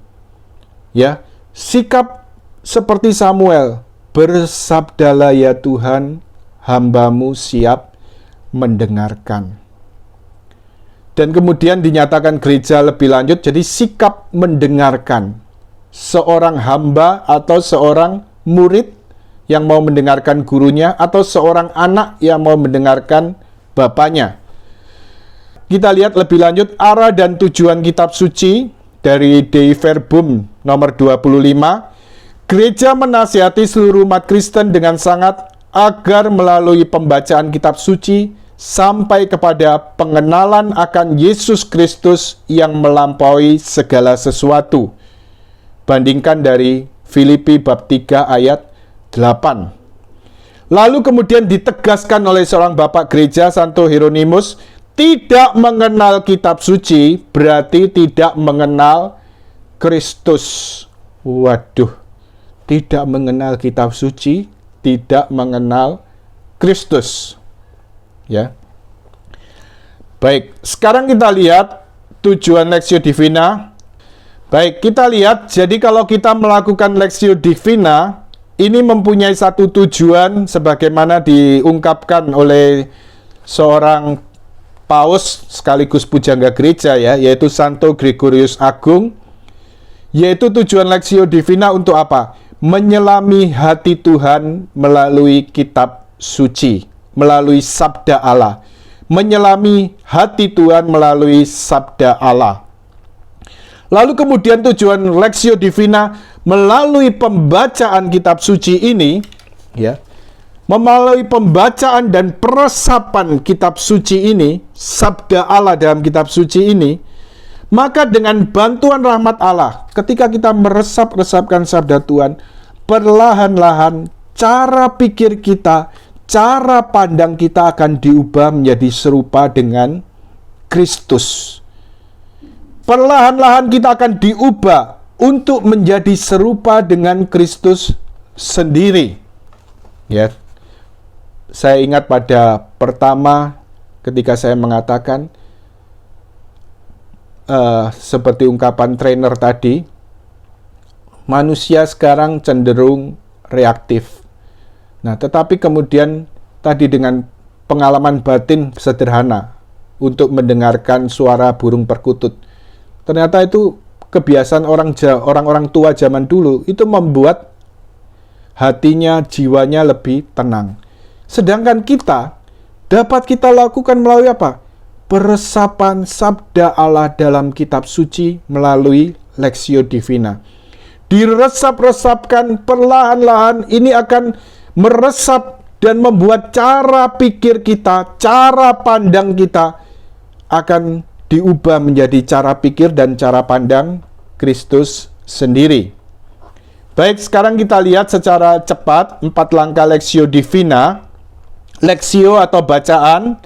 Ya, sikap seperti Samuel. Bersabdalah ya Tuhan, hamba-Mu siap mendengarkan. Dan kemudian dinyatakan gereja lebih lanjut, jadi sikap mendengarkan. Seorang hamba atau seorang murid yang mau mendengarkan gurunya, atau seorang anak yang mau mendengarkan bapaknya. Kita lihat lebih lanjut arah dan tujuan kitab suci dari Dei Verbum nomor 25. Gereja menasihati seluruh umat Kristen dengan sangat agar melalui pembacaan kitab suci sampai kepada pengenalan akan Yesus Kristus yang melampaui segala sesuatu. Bandingkan dari Filipi bab 3 ayat 8. Lalu kemudian ditegaskan oleh seorang bapak gereja, Santo Hieronymus, tidak mengenal kitab suci berarti tidak mengenal Kristus. Waduh, tidak mengenal kitab suci, tidak mengenal Kristus. Ya. Baik, sekarang kita lihat tujuan Lectio Divina. Baik, kita lihat, jadi kalau kita melakukan Lectio Divina, ini mempunyai satu tujuan sebagaimana diungkapkan oleh seorang paus sekaligus pujangga gereja ya, yaitu Santo Gregorius Agung. Yaitu tujuan Lectio Divina untuk apa? Menyelami hati Tuhan melalui kitab suci, melalui sabda Allah. Menyelami hati Tuhan melalui sabda Allah. Lalu kemudian tujuan Lectio Divina melalui pembacaan kitab suci ini, ya, melalui pembacaan dan peresapan kitab suci ini, sabda Allah dalam kitab suci ini, maka dengan bantuan rahmat Allah, ketika kita meresap-resapkan sabda Tuhan, perlahan-lahan cara pikir kita, cara pandang kita akan diubah menjadi serupa dengan Kristus. Perlahan-lahan kita akan diubah untuk menjadi serupa dengan Kristus sendiri. Ya, saya ingat pada pertama ketika saya mengatakan seperti ungkapan trainer tadi, manusia sekarang cenderung reaktif. Nah, tetapi kemudian tadi dengan pengalaman batin sederhana untuk mendengarkan suara burung perkutut. Ternyata itu kebiasaan orang-orang tua zaman dulu, itu membuat hatinya, jiwanya lebih tenang. Sedangkan kita, dapat kita lakukan melalui apa? Peresapan sabda Allah dalam kitab suci melalui Lectio Divina. Diresap-resapkan perlahan-lahan, ini akan meresap dan membuat cara pikir kita, cara pandang kita akan diubah menjadi cara pikir dan cara pandang Kristus sendiri. Baik, sekarang kita lihat secara cepat 4 langkah Lectio Divina. Lectio atau bacaan.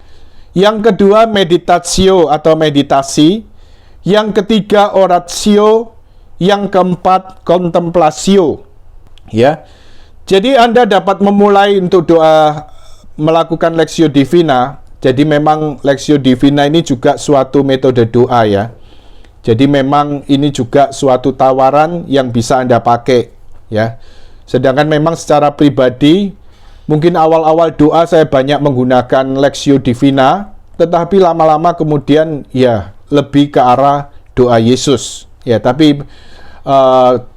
Yang kedua meditatio atau meditasi. Yang ketiga oratio. Yang keempat contemplatio. Ya. Jadi Anda dapat memulai untuk doa melakukan Lectio Divina. Jadi memang Lectio Divina ini juga suatu metode doa ya. Jadi memang ini juga suatu tawaran yang bisa Anda pakai ya. Sedangkan memang secara pribadi mungkin awal-awal doa saya banyak menggunakan Lectio Divina, tetapi lama-lama kemudian ya lebih ke arah doa Yesus. Ya, tapi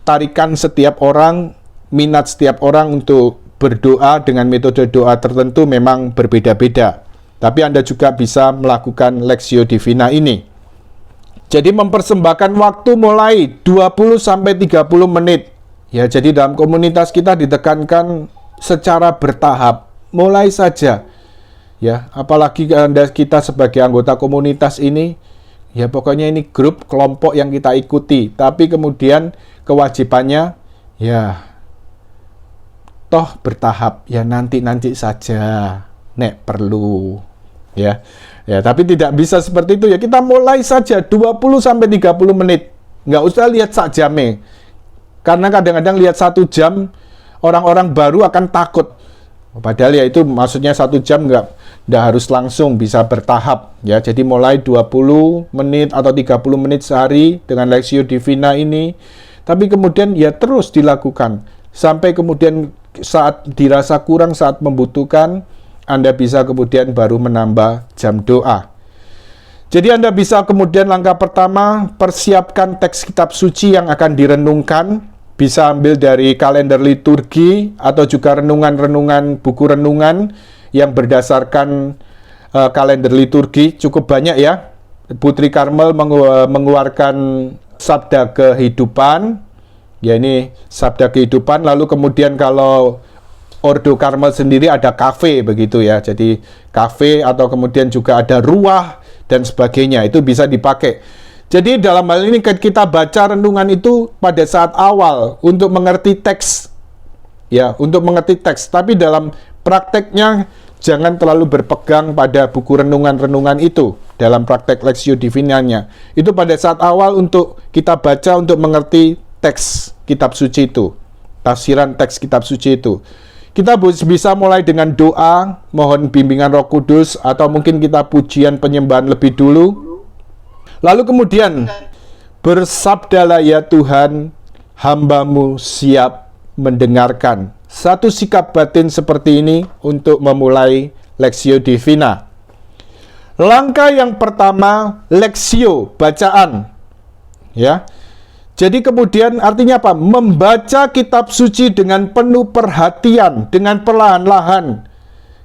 tarikan setiap orang, minat setiap orang untuk berdoa dengan metode doa tertentu memang berbeda-beda. Tapi Anda juga bisa melakukan Lectio Divina ini. Jadi mempersembahkan waktu mulai 20-30 menit. Ya, jadi dalam komunitas kita ditekankan secara bertahap. Mulai saja. Ya, apalagi kita sebagai anggota komunitas ini, ya pokoknya ini grup, kelompok yang kita ikuti. Tapi kemudian kewajibannya, ya toh bertahap, ya nanti saja, nek perlu. Ya, tapi tidak bisa seperti itu ya. Kita mulai saja 20-30 menit. Nggak usah lihat sak jamnya. Karena kadang-kadang lihat 1 jam, orang-orang baru akan takut. Padahal ya itu maksudnya 1 jam nggak harus langsung, bisa bertahap. Ya, jadi mulai 20 menit atau 30 menit sehari dengan Lectio Divina ini. Tapi kemudian ya terus dilakukan. Sampai kemudian saat dirasa kurang, saat membutuhkan, Anda bisa kemudian baru menambah jam doa. Jadi Anda bisa kemudian langkah pertama, persiapkan teks kitab suci yang akan direnungkan. Bisa ambil dari kalender liturgi atau juga renungan-renungan, buku renungan yang berdasarkan kalender liturgi. Cukup banyak ya. Putri Karmel mengeluarkan Sabda Kehidupan. Ya, ini Sabda Kehidupan. Lalu kemudian kalau Ordo Karmel sendiri ada kafe begitu ya. Jadi kafe atau kemudian juga ada ruah dan sebagainya. Itu bisa dipakai. Jadi dalam hal ini kita baca renungan itu pada saat awal untuk mengerti teks. Ya, untuk mengerti teks. Tapi dalam prakteknya jangan terlalu berpegang pada buku renungan-renungan itu dalam praktek Lectio Divinanya. Itu pada saat awal untuk kita baca untuk mengerti teks kitab suci itu. Tafsiran teks kitab suci itu. Kita bisa mulai dengan doa, mohon bimbingan Roh Kudus, atau mungkin kita pujian penyembahan lebih dulu. Lalu kemudian, bersabdalah ya Tuhan, hamba-Mu siap mendengarkan. Satu sikap batin seperti ini untuk memulai Lectio Divina. Langkah yang pertama, Lectio, bacaan. Ya. Jadi kemudian artinya apa? Membaca kitab suci dengan penuh perhatian, dengan perlahan-lahan.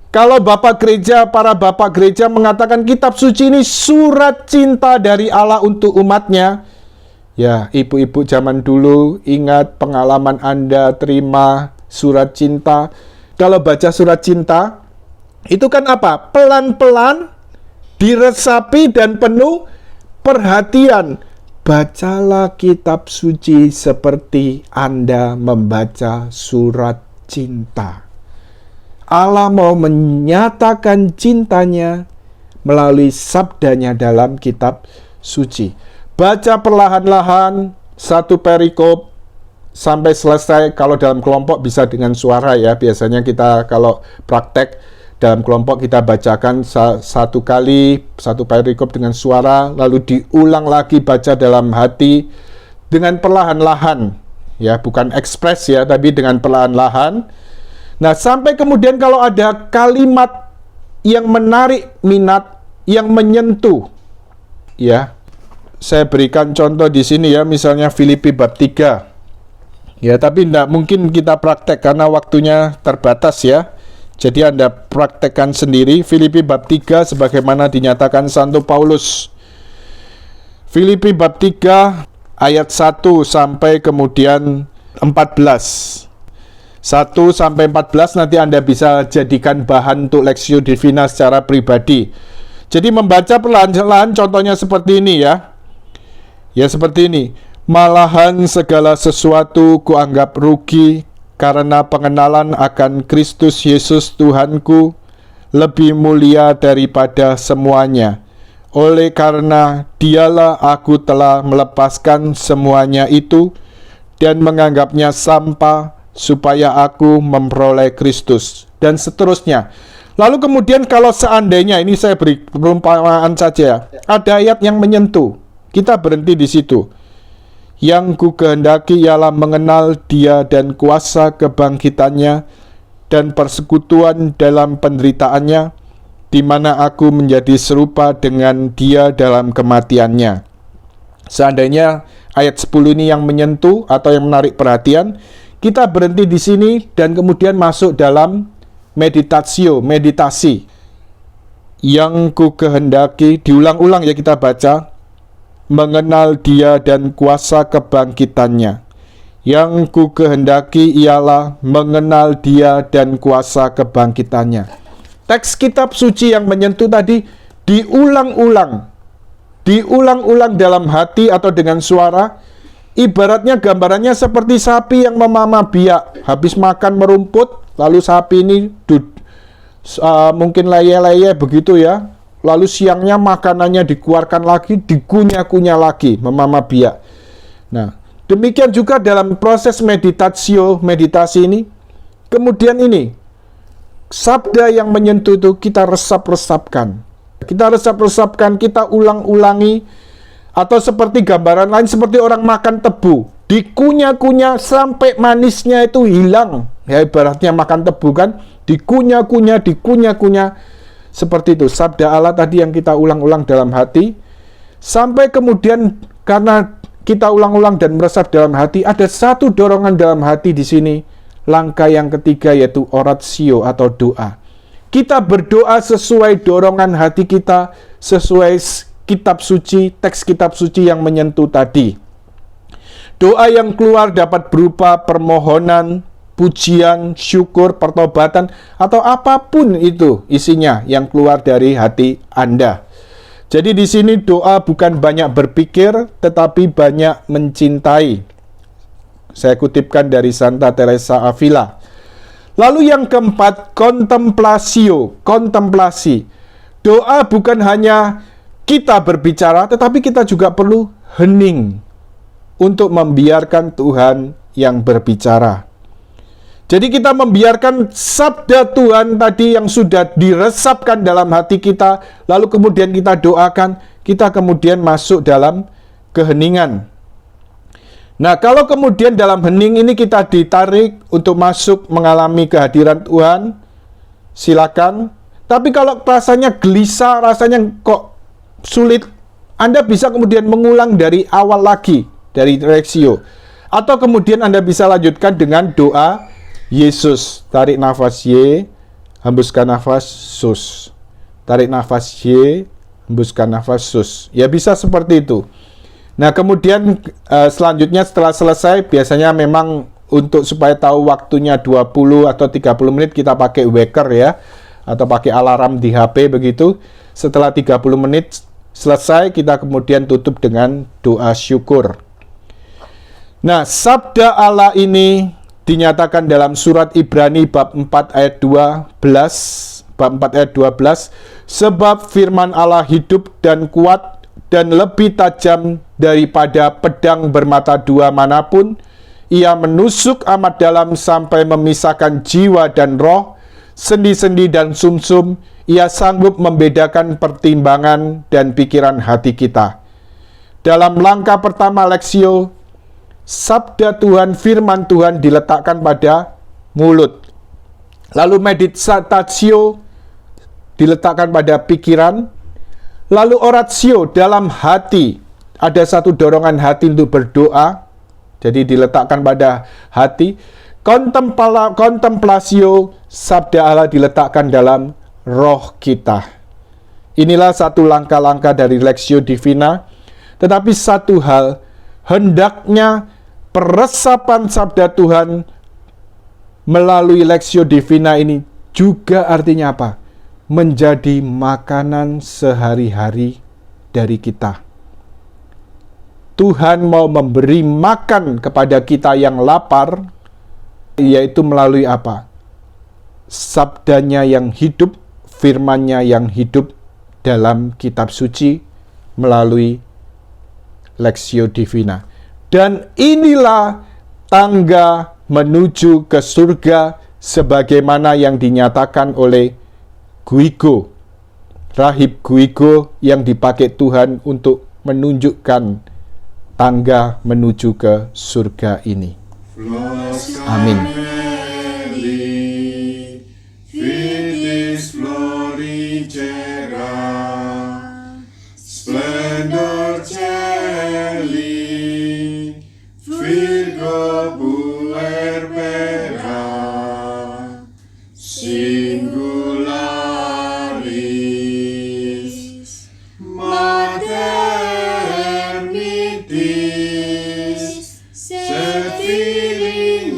Kalau para bapak gereja mengatakan kitab suci ini surat cinta dari Allah untuk umatnya. Ya, ibu-ibu zaman dulu ingat pengalaman Anda terima surat cinta. Kalau baca surat cinta, itu kan apa? Pelan-pelan, diresapi dan penuh perhatian. Bacalah kitab suci seperti Anda membaca surat cinta. Allah mau menyatakan cintanya melalui sabdanya dalam kitab suci. Baca perlahan-lahan satu perikop sampai selesai. Kalau dalam kelompok bisa dengan suara ya. Biasanya kita kalau praktek dalam kelompok kita bacakan satu kali, satu perikop dengan suara, lalu diulang lagi baca dalam hati dengan perlahan-lahan. Ya, bukan ekspres ya, tapi dengan perlahan-lahan. Nah, sampai kemudian kalau ada kalimat yang menarik minat, yang menyentuh. Ya, saya berikan contoh di sini ya, misalnya Filipi bab 3. Ya, tapi tidak mungkin kita praktek karena waktunya terbatas ya. Jadi Anda praktekkan sendiri Filipi bab 3 sebagaimana dinyatakan Santo Paulus. Filipi bab 3 ayat 1 sampai kemudian 14. 1 sampai 14 nanti Anda bisa jadikan bahan untuk Lectio Divina secara pribadi. Jadi membaca perlahan-lahan contohnya seperti ini ya. Ya seperti ini. Malahan segala sesuatu kuanggap rugi karena pengenalan akan Kristus Yesus Tuhanku lebih mulia daripada semuanya. Oleh karena Dialah aku telah melepaskan semuanya itu dan menganggapnya sampah supaya aku memperoleh Kristus. Dan seterusnya. Lalu kemudian kalau seandainya, ini saya beri perumpamaan saja, ada ayat yang menyentuh, kita berhenti di situ. Yang ku kehendaki ialah mengenal Dia dan kuasa kebangkitannya dan persekutuan dalam penderitaannya, di mana aku menjadi serupa dengan Dia dalam kematiannya. Seandainya ayat 10 ini yang menyentuh atau yang menarik perhatian, kita berhenti di sini dan kemudian masuk dalam meditasi. Yang ku kehendaki, diulang-ulang ya kita baca, mengenal Dia dan kuasa kebangkitannya. Yang ku kehendaki ialah mengenal Dia dan kuasa kebangkitannya. teks kitab suci yang menyentuh tadi diulang-ulang dalam hati atau dengan suara. Ibaratnya gambarannya seperti sapi yang memamah biak, habis makan merumput, lalu sapi ini mungkin leye-leye begitu ya, lalu siangnya makanannya dikeluarkan lagi, dikunyah-kunyah lagi, memamah biak. Nah, demikian juga dalam proses meditasi ini. Kemudian ini, sabda yang menyentuh itu kita resap-resapkan. Kita ulang-ulangi. Atau seperti gambaran lain, seperti orang makan tebu. Dikunyah-kunyah sampai manisnya itu hilang. Ya, ibaratnya makan tebu kan. Dikunyah-kunyah. Seperti itu. Sabda Allah tadi yang kita ulang-ulang dalam hati. Sampai kemudian karena kita ulang-ulang dan meresap dalam hati, ada satu dorongan dalam hati di sini. Langkah yang ketiga yaitu oratio atau doa. Kita berdoa sesuai dorongan hati kita, sesuai kitab suci, teks kitab suci yang menyentuh tadi. Doa yang keluar dapat berupa permohonan, pujian, syukur, pertobatan, atau apapun itu isinya yang keluar dari hati Anda. Jadi di sini doa bukan banyak berpikir, tetapi banyak mencintai. Saya kutipkan dari Santa Teresa Avila. Lalu yang keempat, kontemplasi. Doa bukan hanya kita berbicara, tetapi kita juga perlu hening untuk membiarkan Tuhan yang berbicara. Jadi kita membiarkan sabda Tuhan tadi yang sudah diresapkan dalam hati kita, lalu kemudian kita doakan, kita kemudian masuk dalam keheningan. Nah, kalau kemudian dalam hening ini kita ditarik untuk masuk mengalami kehadiran Tuhan, silakan. Tapi kalau rasanya gelisah, rasanya kok sulit, Anda bisa kemudian mengulang dari awal lagi, dari Lectio. Atau kemudian Anda bisa lanjutkan dengan doa Yesus. Tarik nafas Y, hembuskan nafas sus. Tarik nafas Y, hembuskan nafas sus. Ya bisa seperti itu. Nah kemudian selanjutnya setelah selesai, biasanya memang untuk supaya tahu waktunya 20 atau 30 menit kita pakai waker ya, atau pakai alarm di HP begitu. Setelah 30 menit selesai, kita kemudian tutup dengan doa syukur. Nah, sabda Allah ini dinyatakan dalam surat Ibrani bab 4 ayat 12, sebab firman Allah hidup dan kuat dan lebih tajam daripada pedang bermata dua manapun. Ia menusuk amat dalam sampai memisahkan jiwa dan roh, sendi-sendi dan sumsum. Ia sanggup membedakan pertimbangan dan pikiran hati kita. Dalam langkah pertama Lectio, sabda Tuhan, firman Tuhan diletakkan pada mulut. Lalu meditatio diletakkan pada pikiran. Lalu oratio dalam hati. Ada satu dorongan hati untuk berdoa. Jadi diletakkan pada hati. Kontemplasio, sabda Allah diletakkan dalam roh kita. Inilah satu langkah-langkah dari Lectio Divina. Tetapi satu hal, hendaknya peresapan sabda Tuhan melalui Lectio Divina ini juga artinya apa? Menjadi makanan sehari-hari dari kita. Tuhan mau memberi makan kepada kita yang lapar, yaitu melalui apa? Sabdanya yang hidup, firman-Nya yang hidup dalam kitab suci melalui Lectio Divina. Dan inilah tangga menuju ke surga sebagaimana yang dinyatakan oleh Guigo, rahib Guigo yang dipakai Tuhan untuk menunjukkan tangga menuju ke surga ini. Amin. Splendor Celi, Virgo Puerbera, Singularis, Maternitis, Setiline